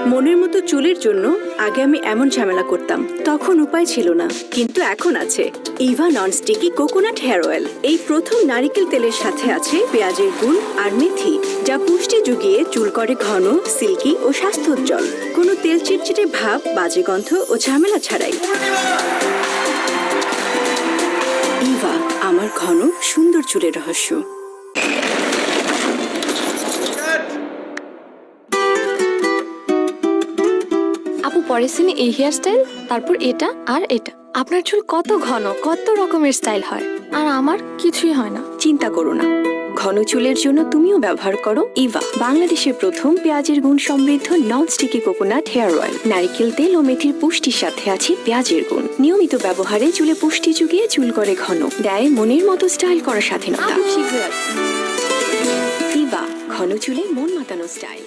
মনের মতো চুলের জন্য আগে আমি এমন ঝামেলা করতাম, তখন উপায় ছিল না, কিন্তু এখন আছে ইভা ননস্টিকি কোকোনাট হেয়ার অয়েল। এই প্রথম নারিকেল তেলের সাথে আছে পেঁয়াজের গুণ আর মেথি, যা পুষ্টি জুগিয়ে চুল করে ঘন, সিল্কি ও স্বাস্থ্যোজ্জ্বল। কোনো তেল চিটচিটে ভাব, বাজে গন্ধ ও ঝামেলা ছাড়াই। ইভা, আমার ঘন সুন্দর চুলের রহস্য। আপু পরেছেন এই হেয়ার স্টাইল, তারপর এটা আর এটা। আপনার চুল কত ঘন, কত রকমের স্টাইল হয়, আর আমার কিছুই হয় না। চিন্তা করো না, ঘন চুলের জন্য তুমিও ব্যবহার করো ইভা, বাংলাদেশের প্রথম পেঁয়াজের গুণ সমৃদ্ধ non sticky coconut hair oil. নারিকেল তেল ও মেথির পুষ্টির সাথে আছে পেঁয়াজের গুণ। নিয়মিত ব্যবহারে চুলে পুষ্টি জুগিয়ে চুল করে ঘন, দেয় মনের মতো স্টাইল করার স্বাধীনতা। আপু শীঘ্রই আসুন। ইভা, ঘন চুলে মন মাতানো স্টাইল।